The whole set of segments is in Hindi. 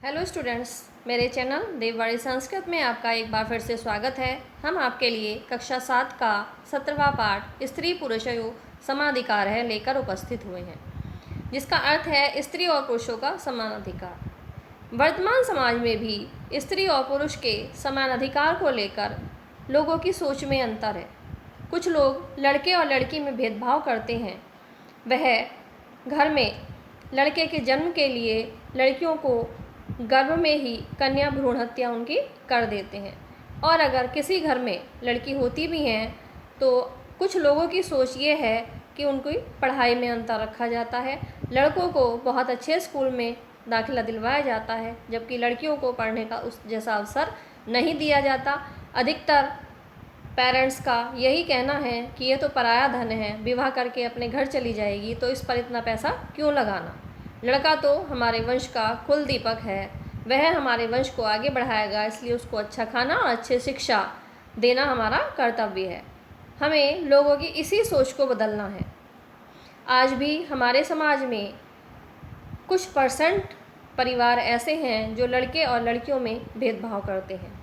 हेलो स्टूडेंट्स, मेरे चैनल देववाणी संस्कृत में आपका एक बार फिर से स्वागत है। हम आपके लिए कक्षा 7 का 17वां पाठ स्त्री पुरुषयों समाधिकार है लेकर उपस्थित हुए हैं, जिसका अर्थ है स्त्री और पुरुषों का समान अधिकार। वर्तमान समाज में भी स्त्री और पुरुष के समान अधिकार को लेकर लोगों की सोच में अंतर है। कुछ लोग लड़के और लड़की में भेदभाव करते हैं। वह घर में लड़के के जन्म के लिए लड़कियों को गर्भ में ही कन्या भ्रूण हत्या उनकी कर देते हैं, और अगर किसी घर में लड़की होती भी हैं तो कुछ लोगों की सोच ये है कि उनकी पढ़ाई में अंतर रखा जाता है। लड़कों को बहुत अच्छे स्कूल में दाखिला दिलवाया जाता है, जबकि लड़कियों को पढ़ने का उस जैसा अवसर नहीं दिया जाता। अधिकतर पेरेंट्स का यही कहना है कि ये तो पराया धन है, विवाह करके अपने घर चली जाएगी तो इस पर इतना पैसा क्यों लगाना। लड़का तो हमारे वंश का कुल दीपक है, वह हमारे वंश को आगे बढ़ाएगा, इसलिए उसको अच्छा खाना और अच्छी शिक्षा देना हमारा कर्तव्य है। हमें लोगों की इसी सोच को बदलना है। आज भी हमारे समाज में कुछ परसेंट परिवार ऐसे हैं जो लड़के और लड़कियों में भेदभाव करते हैं।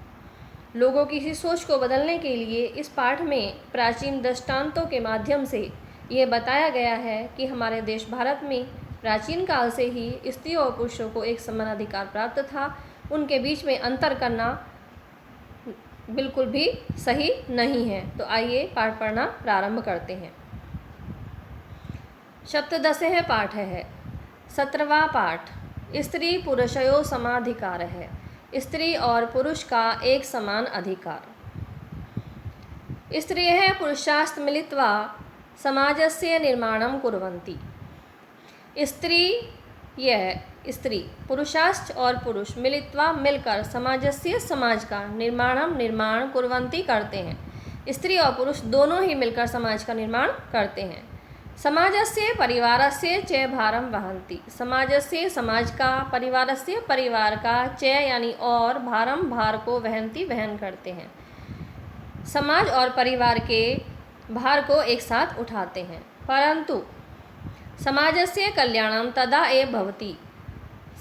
लोगों की इसी सोच को बदलने के लिए इस पाठ में प्राचीन दृष्टांतों के माध्यम से ये बताया गया है कि हमारे देश भारत में प्राचीन काल से ही स्त्री और पुरुषों को एक समान अधिकार प्राप्त था। उनके बीच में अंतर करना बिल्कुल भी सही नहीं है। तो आइए पाठ पढ़ना प्रारंभ करते हैं। सप्तदशः पाठ है 17वां पाठ स्त्री पुरुषयोः समाधिकार है। स्त्री और पुरुष का एक समान अधिकार। स्त्रियः पुरुषाश्च मिलित्वा समाजस्य निर्माणं कुर्वन्ति। स्त्री पुरुषाश्च और पुरुष मिलित्वा मिलकर समाजस्य समाज का निर्माण कुर्वन्ति करते हैं। स्त्री और पुरुष दोनों ही मिलकर समाज का निर्माण करते हैं। समाजस्य परिवारस्य च भारं वहन्ति। समाजस्य समाज का, परिवारस्य परिवार का, च यानी और, भारम भार को, वहन करते हैं। समाज और परिवार के भार को एक साथ उठाते हैं। परंतु समाजस्य कल्याणं तदा एव भवति।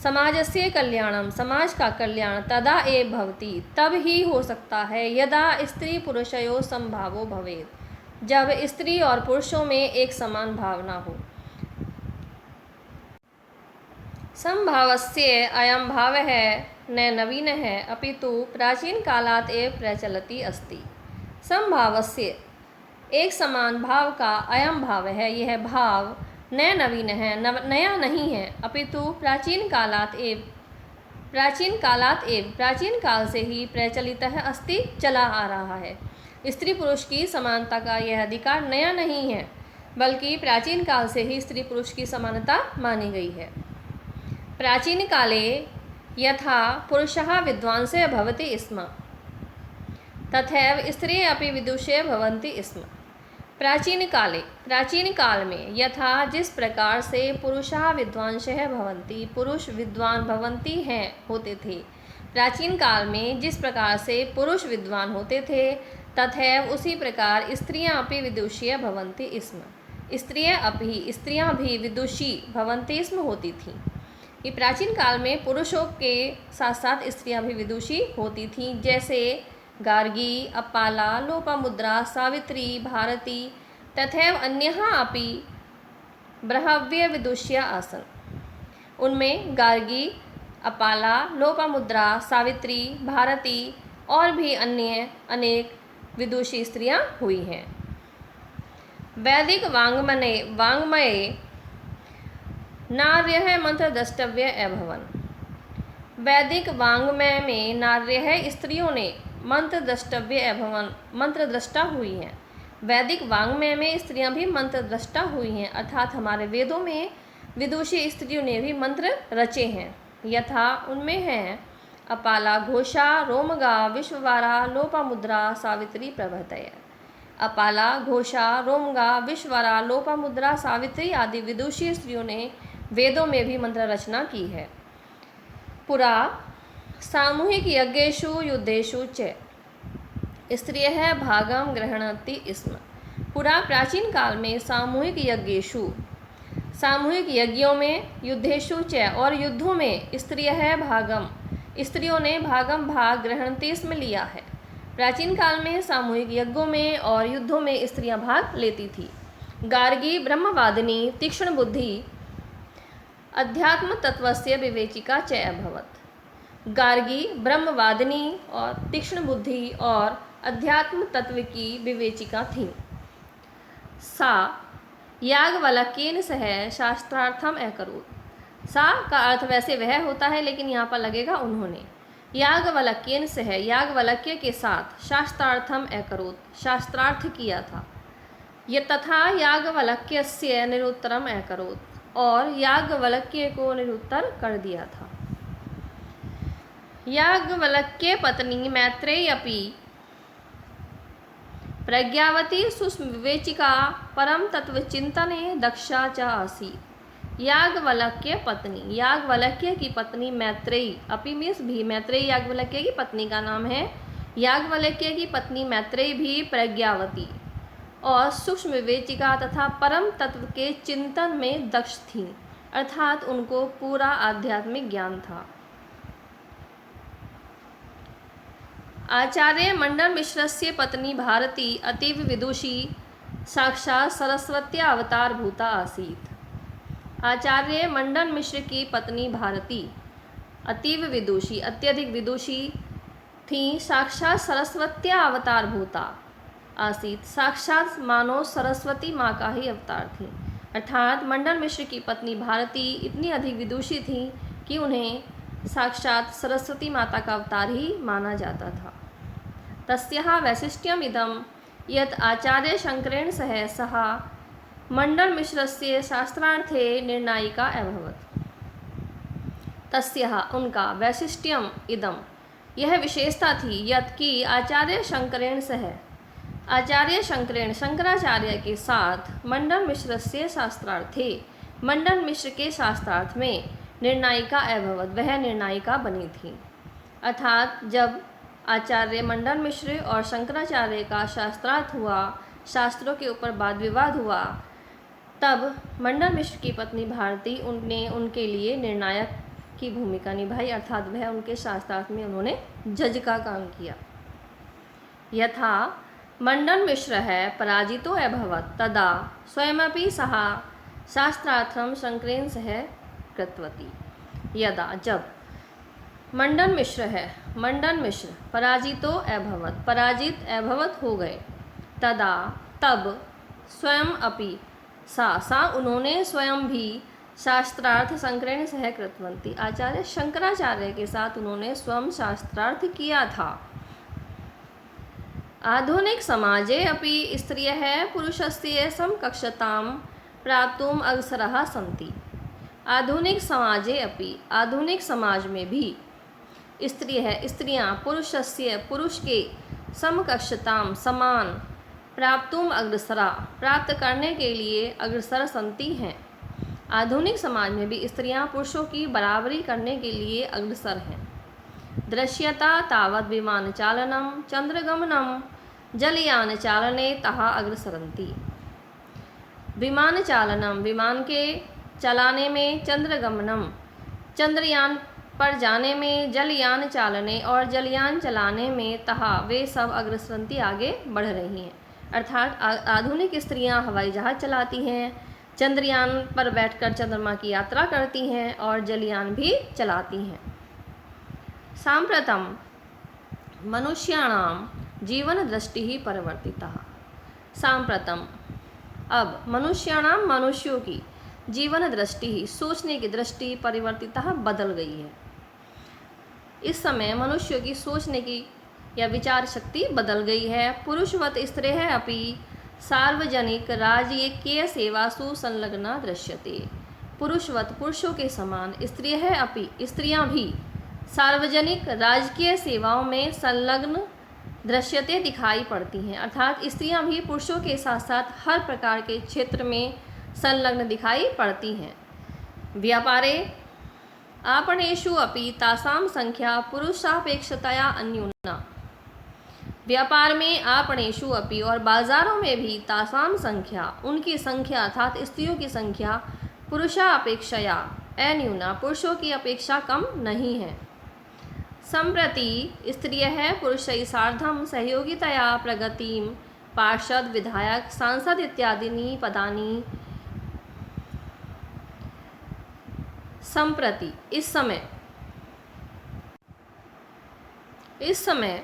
समाजस्य कल्याणं, समाज का कल्याण, तदा एव भवति, तब ही हो सकता है, यदा स्त्री पुरुषयोः समभावो भवेत्, जब स्त्री और पुरुषों में एक समान भावना हो। समभावस्य अयं भावः न नवीनः अपितु प्राचीन कालात् एव प्रचलति अस्ति। समभावस्य, एक समान भाव का, अयं भाव है, यह भाव, न नवीन है, नया नहीं है, अपितु प्राचीन कालात् एव, प्राचीन काल से ही प्रचलित है, अस्ति, चला आ रहा है। स्त्री पुरुष की समानता का यह अधिकार नया नहीं है, बल्कि प्राचीन काल से ही स्त्री पुरुष की समानता मानी गई है। प्राचीन काले यथा पुरुषः विद्वांसः भवति स्म, तथैव स्त्रियः अपि विदुषयः भवन्ति स्म। प्राचीन काल में यथा, जिस प्रकार से, पुरुषः विद्वांसः भवन्ति, पुरुष विद्वान भवन्ति हैं, होते थे। प्राचीन काल में जिस प्रकार से पुरुष विद्वान होते थे, तथैव उसी प्रकार स्त्रियां अपि विदुषीय भवन्ति स्म। स्त्रियां भी विदुषी भवन्ति स्म होती थीं। कि प्राचीन काल में पुरुषों के साथ साथ स्त्रियां भी विदुषी होती थीं, जैसे गार्गी, अपाला, लोपामुद्रा, सावित्री, भारती तथैव अन्यः अपि बह्व्यः विदुष्यः आसन्। उनमें गार्गी, अपाला, लोपामुद्रा, सावित्री, भारती और भी अन्य अनेक विदुषी स्त्रियां हुई हैं। वैदिक वाङ्मये नार्यः मंत्रद्रष्टव्यः अभवन्। वैदिक वाङ्मय में नार्यः, स्त्रियों ने, मंत्रद्रष्टव्य अभवन्, मंत्रद्रष्टा हुई हैं। वैदिक वाङ्मय में स्त्रियां भी मंत्रद्रष्टा हुई हैं, अर्थात हमारे वेदों में विदुषी स्त्रियों ने भी मंत्र रचे हैं। यथा, उनमें हैं अपाला, घोषा, रोमगा, विश्ववारा, लोपामुद्रा, सावित्री प्रभृतयः। अपाला, घोषा, रोमगा, विश्ववारा, लोपामुद्रा, सावित्री आदि विदुषी स्त्रियों ने वेदों में भी मंत्र रचना की है। पुरा सामूहिक यज्ञेषु युद्धेषु च स्त्रियः भागं गृह्णन्ति स्म। पुरा, प्राचीन काल में, सामूहिक यज्ञेषु, सामूहिक यज्ञों में युद्धेषु च और युद्धों में स्त्रियः भागम, स्त्रियों ने भागम भाग ग्रहणते इसमें लिया है। प्राचीन काल में सामूहिक यज्ञों में और युद्धों में स्त्रियां भाग लेती थी। गार्गी ब्रह्मवादिनी तीक्ष्ण बुद्धि अध्यात्म तत्वस्य विवेचिका च अभवत। गार्गी ब्रह्मवादिनी और तीक्ष्ण बुद्धि और अध्यात्म तत्व की विवेचिका थी। सा याज्ञवल्क्येन सह शास्त्रार्थम अकरोत्। सा का अर्थ वैसे वह होता है, लेकिन यहाँ पर लगेगा उन्होंने। याज्ञवल्क्येन सह याज्ञवल्क्य के साथ शास्त्रार्थम अकरोत्, शास्त्रार्थ किया था। ये तथा याज्ञवल्क्यस्य निरुत्तरम अकरोत्, और याज्ञवल्क्य को निरुत्तर कर दिया था। याज्ञवल्क्य पत्नी मैत्रेयी अपि प्रज्ञावती सूक्ष्म विवेचिका परम तत्व चिंतने दक्षा च आसीत्। याज्ञवल्क्य पत्नी, याज्ञवल्क्य की पत्नी मैत्रेयी, अपि मीन्स भी, मैत्रेयी याज्ञवल्क्य की पत्नी का नाम है। याज्ञवल्क्य की पत्नी मैत्रेयी भी प्रज्ञावती और सूक्ष्म विवेचिका तथा परम तत्व के चिंतन में दक्ष थीं, अर्थात उनको पूरा आध्यात्मिक ज्ञान था। आचार्य मंडन मिश्रस्य पत्नी भारती अतीव विदुषी साक्षात् सरस्वत्या अवतार भूता आसीत्। आचार्य मंडन मिश्र की पत्नी भारती अतीव विदुषी, अत्यधिक विदुषी थी, साक्षात सरस्वत्या अवतार भूता आसीत। साक्षात मानो सरस्वती माँ का ही अवतार थी, अर्थात मंडन मिश्र की पत्नी भारती इतनी अधिक विदुषी थी कि उन्हें साक्षात सरस्वती माता का अवतार ही माना जाता था। तस्याः वैशिष्ट्यम् इदं यत् आचार्य शंकरेण सह मंडन मिश्रस्य शास्त्रार्थे निर्णायिका अभवत्। तस्याः उनका वैशिष्ट्यम इदम यह विशेषता थी यत् कि आचार्य शंकरेण सह, आचार्य शंकरेण शंकराचार्य के साथ मंडन मिश्र से शास्त्रार्थे, मंडन मिश्र के शास्त्रार्थ में निर्णायिका अभवत, वह निर्णायिका बनी थी। अर्थात जब आचार्य मंडन मिश्र और शंकराचार्य का शास्त्रार्थ हुआ, शास्त्रों के ऊपर वाद विवाद हुआ, तब मंडन मिश्र की पत्नी भारती उनने उनके लिए निर्णायक की भूमिका निभाई, अर्थात वह उनके शास्त्रार्थ में उन्होंने जज का काम किया। यथा मंडन मिश्र है पराजितो अभवत् तदा स्वयमपि सः शास्त्रार्थम शंकरेण सह कृतवती। यदा, जब मंडन मिश्र है, मंडन मिश्र पराजितो अभवत्, पराजित अभवत हो गए, तदा तब, स्वयं अपि सा उन्होंने स्वयं भी शास्त्रार्थ शंकरेण सह कृतवती, आचार्य शंकराचार्य के साथ उन्होंने स्वयं शास्त्रार्थ किया था। आधुनिक समाजे अपि स्त्रियः पुरुषस्य समकक्षतां प्राप्तुम् अग्रसराः सन्ति। आधुनिक समाजे अपि, आधुनिक समाज में भी स्त्रियां पुरुषस्य, पुरुष के समकक्षताम, समान, प्राप्तुम अग्रसरा, प्राप्त करने के लिए अग्रसर संति हैं। आधुनिक समाज में भी स्त्रियां पुरुषों की बराबरी करने के लिए अग्रसर हैं। दृश्यता तावत् विमान चालनम चंद्रगमनम जलयान चालने तहा अग्रसरन्ति। विमान चालनम, विमान के चलाने में, चंद्रगमनम, चंद्रयान पर जाने में, जलयान चालने और जलयान चलाने में, तहा वे सब अग्रसरन्ति आगे बढ़ रही हैं। अर्थात आधुनिक स्त्रियां हवाई जहाज चलाती हैं, चंद्रयान पर बैठकर चंद्रमा की यात्रा करती हैं और जलयान भी चलाती हैं। सांप्रतम मनुष्याणाम जीवन दृष्टि ही परिवर्तिता। सांप्रतम, अब, मनुष्याणाम, मनुष्यों की, जीवन दृष्टि ही, सोचने की दृष्टि, परिवर्तिता, बदल गई है। इस समय मनुष्यों की सोचने की या विचार शक्ति बदल गई है। पुरुषवत स्त्रियः अपि सार्वजनिक राजकीय सेवासु संलग्ना दृश्यते। पुरुषवत, पुरुषों के समान, स्त्रियः अपि, स्त्रियां भी सार्वजनिक राजकीय सेवाओं में संलग्न दृश्यते, दिखाई पड़ती हैं। अर्थात स्त्रियां भी पुरुषों के साथ साथ हर प्रकार के क्षेत्र में संलग्न दिखाई पड़ती हैं। व्यापारे आपणेषु अपि तासां संख्या पुरुषापेक्षतया अन्यूना। व्यापार में आपणेषु अपि, और बाजारों में भी, तासां संख्या, उनकी संख्या अर्थात स्त्रियों की संख्या पुरुषा अपेक्षया अन्यूना, पुरुषों की अपेक्षा कम नहीं है। सम्प्रति स्त्रियः पुरुषैः सार्धं सहयोगितया प्रगतिं पार्षद विधायक सांसद इत्यादीनि पदानि। सम्प्रति इस समय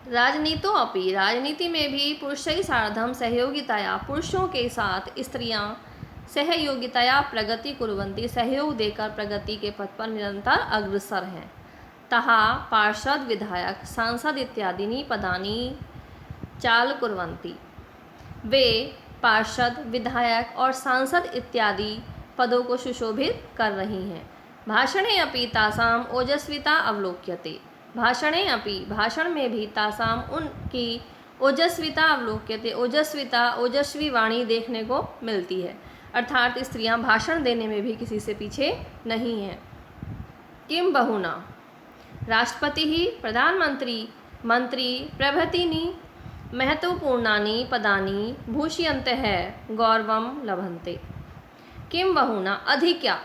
राजनीतो अपि, राजनीति में भी पुरुषैः सार्धं सहयोगितया, पुरुषों के साथ स्त्रियां सहयोगितया प्रगति कुर्वन्ति, सहयोग देकर प्रगति के पथ पर निरंतर अग्रसर हैं। तहा पार्षद विधायक सांसद इत्यादीनि पदानि चाल कुर्वन्ति, वे पार्षद विधायक और सांसद इत्यादि पदों को सुशोभित कर रही हैं। भाषणे अपि तासाम ओजस्विता अवलोक्यते, भाषणे अपि, भाषण में भी तासाम उनकी ओजस्विता अवलोक्यते, ओजस्विता ओजस्वी वाणी देखने को मिलती है, अर्थात स्त्रियां भाषण देने में भी किसी से पीछे नहीं हैं। किम बहुना राष्ट्रपति ही प्रधानमंत्री मंत्री प्रभृतीनि महत्वपूर्णानि पदानि भूषयन्तः गौरवं लभन्ते। किम बहुना अधिक क्या,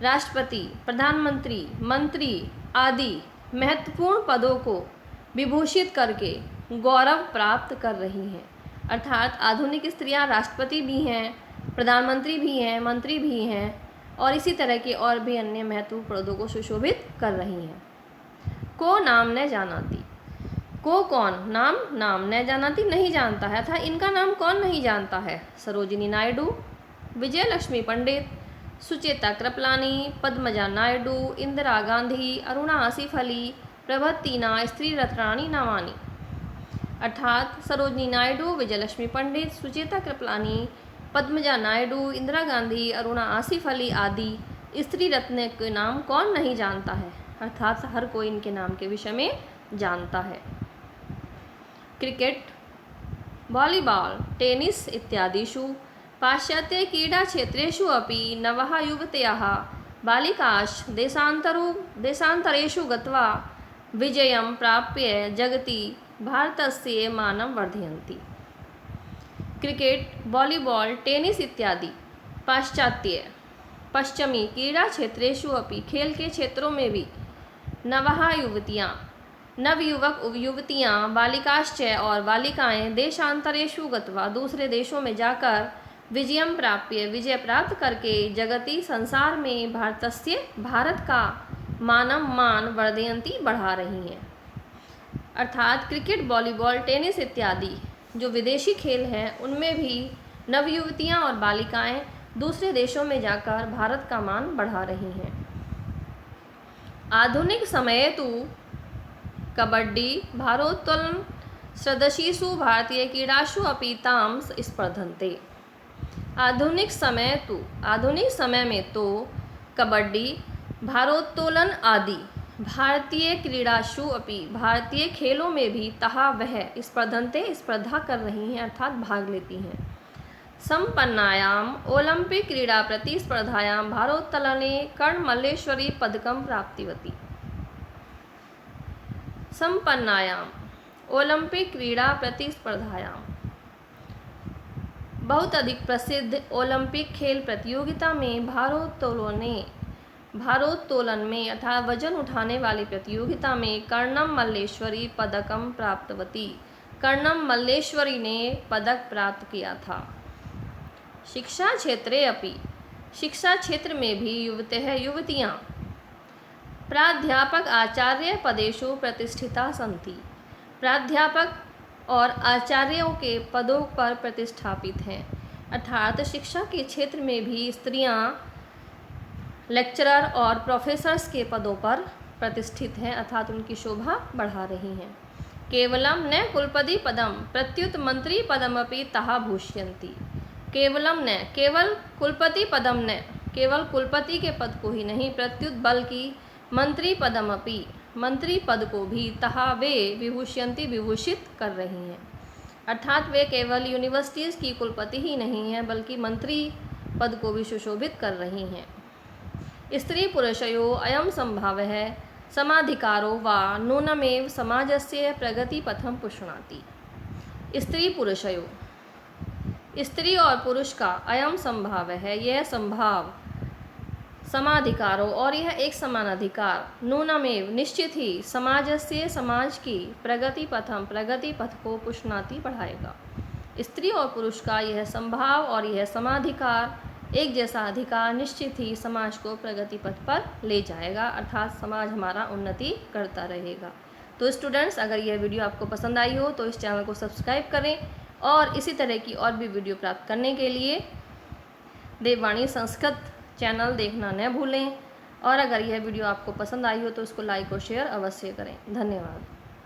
राष्ट्रपति प्रधानमंत्री मंत्री आदि महत्वपूर्ण पदों को विभूषित करके गौरव प्राप्त कर रही हैं, अर्थात आधुनिक स्त्रियां राष्ट्रपति भी हैं, प्रधानमंत्री भी हैं, मंत्री भी हैं और इसी तरह के और भी अन्य महत्वपूर्ण पदों को सुशोभित कर रही हैं। को नाम न जानाती, को कौन, नाम न जानाती नहीं जानता है, अर्थात इनका नाम कौन नहीं जानता है। सरोजिनी नायडू, विजयलक्ष्मी पंडित, सुचेता कृपलानी, पद्मजा नायडू, इंदिरा गांधी, अरुणा आसिफ अली प्रभृतीना स्त्री रत्नानि नामानि, अर्थात सरोजिनी नायडू, विजयलक्ष्मी पंडित, सुचेता कृपलानी, पद्मजा नायडू, इंदिरा गांधी, अरुणा आसिफ अली आदि स्त्री रत्न के नाम कौन नहीं जानता है, अर्थात हर कोई इनके नाम के विषय में जानता है। क्रिकेट, वॉलीबॉल, टेनिस इत्यादिषु पाश्चात्य क्रीडा क्षेत्रेषु अपि नवः युवत्यः बालिकाश् देशान्तरेषु गत्वा विजयं प्राप्य जगति भारतस्य मानं वर्धयन्ति। क्रिकेट, वॉलीबॉल, टेनिस इत्यादि पश्चिमी क्रीड़ा क्षेत्रेषु अपि, खेल के क्षेत्रों में भी नवयुवक युवतियाँ बालिकाश्च और बालिकाएं देशांतरेषु गत्वा दूसरे देशों में जाकर विजयम प्राप्य विजय प्राप्त करके जगति संसार में भारत का मान वर्धयंती बढ़ा रही हैं, अर्थात क्रिकेट, वॉलीबॉल, टेनिस इत्यादि जो विदेशी खेल हैं उनमें भी नवयुवतियाँ और बालिकाएं दूसरे देशों में जाकर भारत का मान बढ़ा रही हैं। आधुनिक समये तु कबड्डी, भारोत्तोलन सदृशीषु भारतीय क्रीडासु अपि तां स्पर्धन्ते। आधुनिक समय में तो कबड्डी, भारोत्तोलन आदि भारतीय क्रीडासु अपि, भारतीय खेलों में भी तहा वह स्पर्धन्ते स्पर्धा कर रही हैं, अर्थात भाग लेती हैं। संपन्नायाम ओलंपिक क्रीड़ा प्रतिस्पर्धायां भारोत्तोलने कर्ण मल्लेश्वरी पदकं प्राप्तिवती। संपन्नायाम ओलंपिक क्रीड़ा प्रतिस्पर्धायां, बहुत अधिक प्रसिद्ध ओलंपिक खेल प्रतियोगिता में भारोत्तोलन में अर्थात वजन उठाने वाली प्रतियोगिता में कर्णम मल्लेश्वरी पदकम प्राप्तवती, कर्णम मल्लेश्वरी ने पदक प्राप्त किया था। शिक्षा क्षेत्रे अपि, शिक्षा क्षेत्र में भी युवतियाँ प्राध्यापक आचार्य पदेषु प्रतिष्ठिता सन्ति, प्राध्यापक और आचार्यों के पदों पर प्रतिष्ठापित हैं, अर्थात शिक्षा के क्षेत्र में भी स्त्रियां लेक्चरर और प्रोफेसर्स के पदों पर प्रतिष्ठित हैं, अर्थात उनकी शोभा बढ़ा रही हैं। केवलम न कुलपति पदम प्रत्युत मंत्री पदमपि तहा भूषयन्ति। केवलम न, केवल कुलपति पदम न, केवल कुलपति के पद को ही नहीं, प्रत्युत बल्कि मंत्री पदमपि, मंत्री पद को भी तहा वे विभूषयन्ति विभूषित कर रही हैं, अर्थात वे केवल यूनिवर्सिटीज़ की कुलपति ही नहीं हैं बल्कि मंत्री पद को भी सुशोभित कर रही हैं। स्त्री पुरुषयो अयम संभावः समाधिकारो वा नूनमेव समाजस्य प्रगतिपथं पुष्णाति। स्त्री पुरुषयो, स्त्री और पुरुष का अयम संभाव है, यह संभाव समाधिकारो, और यह एक समान अधिकार, नूनमेव निश्चित ही समाजस्य समाज की प्रगति पथ को पुष्णाति बढ़ाएगा। स्त्री और पुरुष का यह संभाव और यह समाधिकार, एक जैसा अधिकार निश्चित ही समाज को प्रगति पथ पर ले जाएगा, अर्थात समाज हमारा उन्नति करता रहेगा। तो स्टूडेंट्स, अगर यह वीडियो आपको पसंद आई हो तो इस चैनल को सब्सक्राइब करें और इसी तरह की और भी वीडियो प्राप्त करने के लिए देववाणी संस्कृत चैनल देखना न भूलें। और अगर यह वीडियो आपको पसंद आई हो तो इसको लाइक और शेयर अवश्य करें। धन्यवाद।